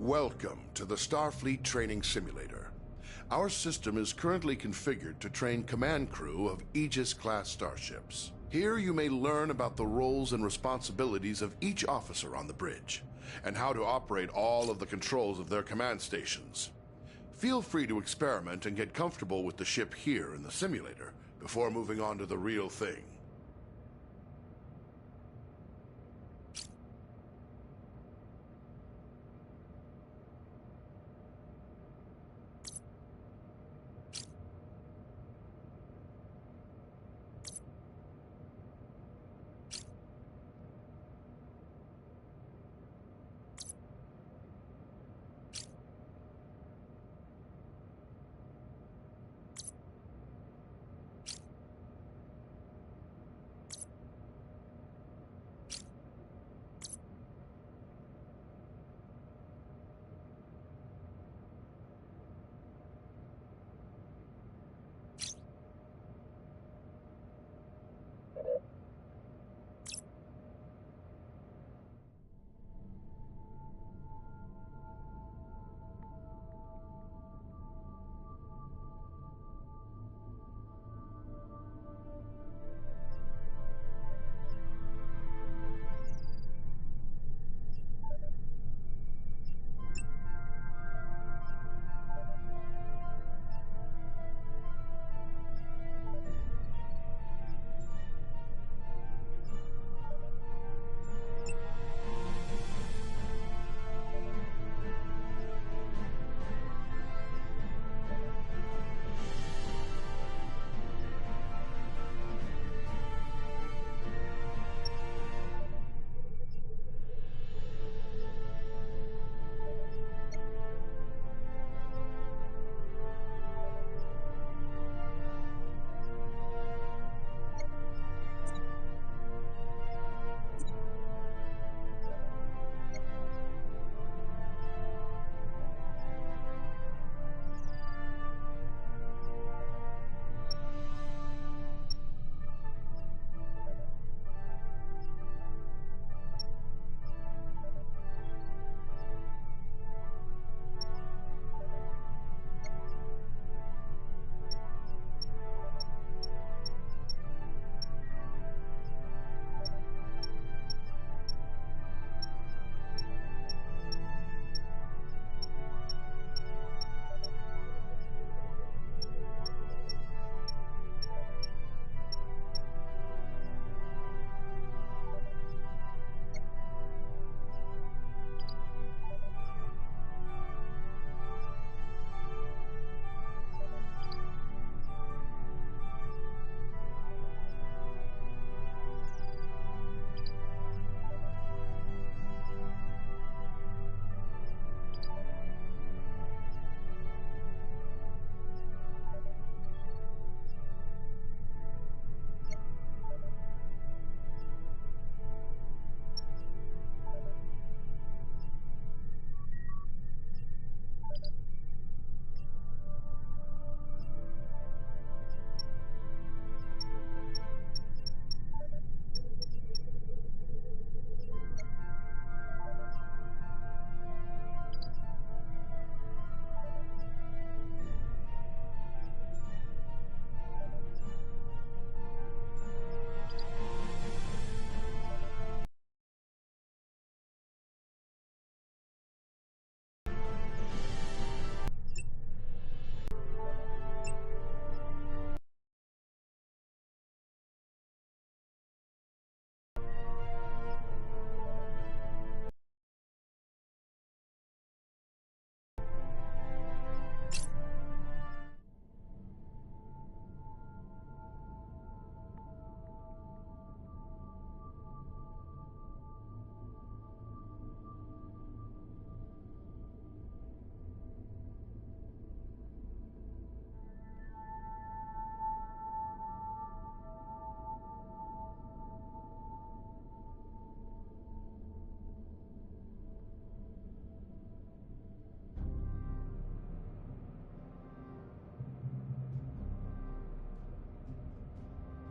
Welcome to the Starfleet Training Simulator. Our system is currently configured to train command crew of Aegis-class starships. Here you may learn about the roles and responsibilities of each officer on the bridge, and how to operate all of the controls of their command stations. Feel free to experiment and get comfortable with the ship here in the simulator before moving on to the real thing.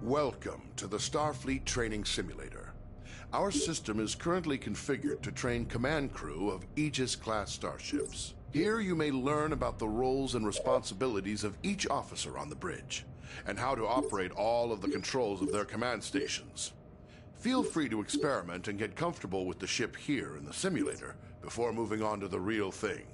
Welcome to the Starfleet Training Simulator. Our system is currently configured to train command crew of Aegis-class starships. Here you may learn about the roles and responsibilities of each officer on the bridge, and how to operate all of the controls of their command stations. Feel free to experiment and get comfortable with the ship here in the simulator before moving on to the real thing.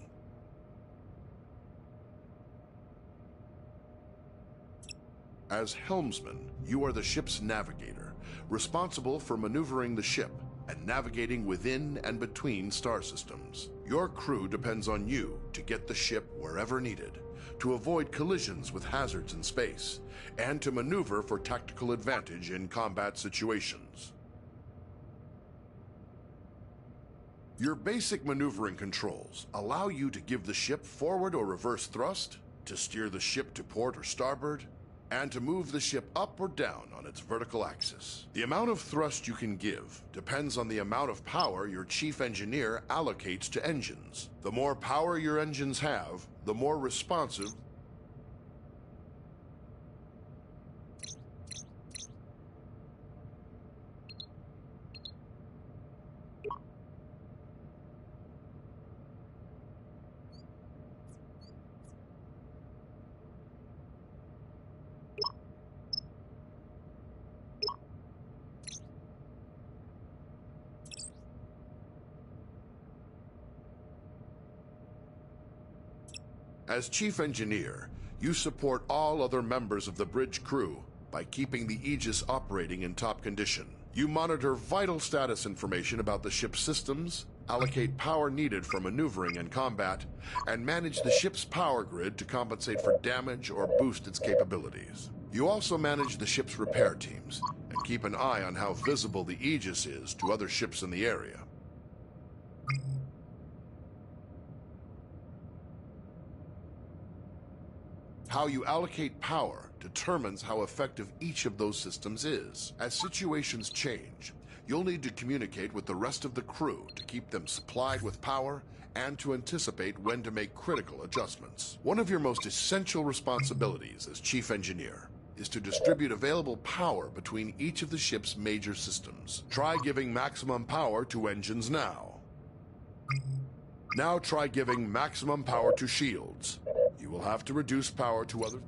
As helmsman, you are the ship's navigator, responsible for maneuvering the ship and navigating within and between star systems. Your crew depends on you to get the ship wherever needed, to avoid collisions with hazards in space, and to maneuver for tactical advantage in combat situations. Your basic maneuvering controls allow you to give the ship forward or reverse thrust, to steer the ship to port or starboard, and to move the ship up or down on its vertical axis. The amount of thrust you can give depends on the amount of power your chief engineer allocates to engines. The more power your engines have, the more responsive As chief engineer, you support all other members of the bridge crew by keeping the Aegis operating in top condition. You monitor vital status information about the ship's systems, allocate power needed for maneuvering and combat, and manage the ship's power grid to compensate for damage or boost its capabilities. You also manage the ship's repair teams and keep an eye on how visible the Aegis is to other ships in the area. How you allocate power determines how effective each of those systems is. As situations change, you'll need to communicate with the rest of the crew to keep them supplied with power and to anticipate when to make critical adjustments. One of your most essential responsibilities as chief engineer is to distribute available power between each of the ship's major systems. Try giving maximum power to engines now. Now try giving maximum power to shields. You will have to reduce power to other...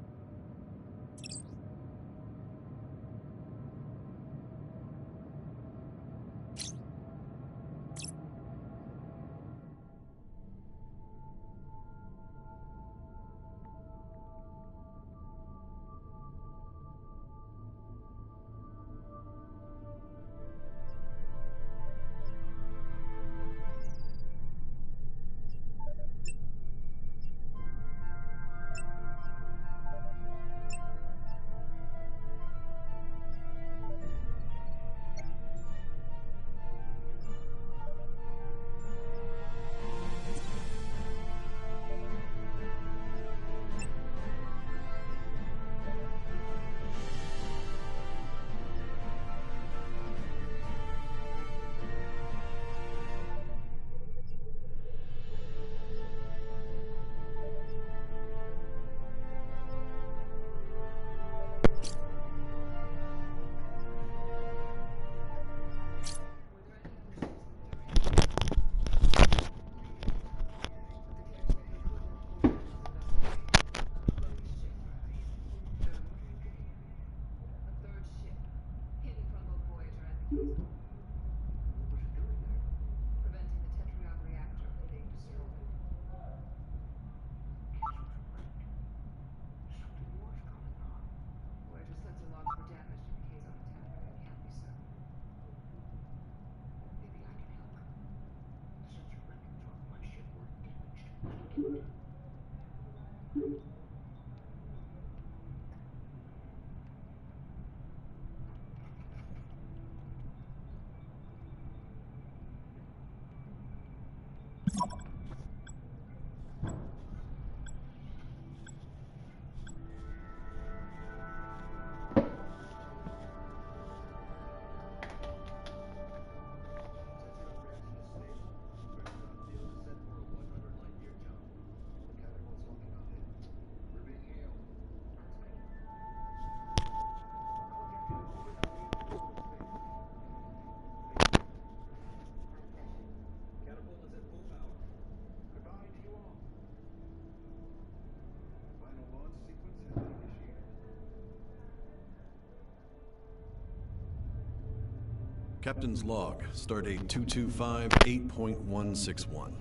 Captain's log, stardate 225-8.161.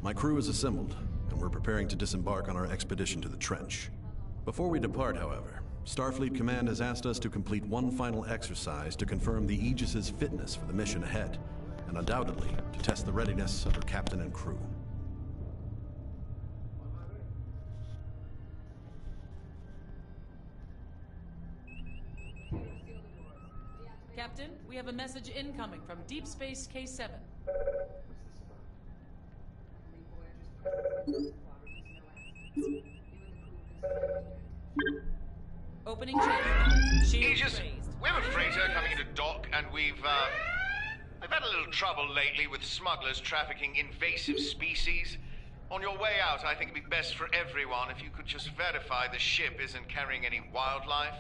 My crew is assembled, and we're preparing to disembark on our expedition to the trench. Before we depart, however, Starfleet Command has asked us to complete one final exercise to confirm the Aegis's fitness for the mission ahead, and undoubtedly to test the readiness of her captain and crew. Captain, we have a message incoming from Deep Space K7. Opening channel. Aegis, we have a freighter coming into dock, and we've had a little trouble lately with smugglers trafficking invasive species. On your way out, I think it'd be best for everyone if you could just verify the ship isn't carrying any wildlife.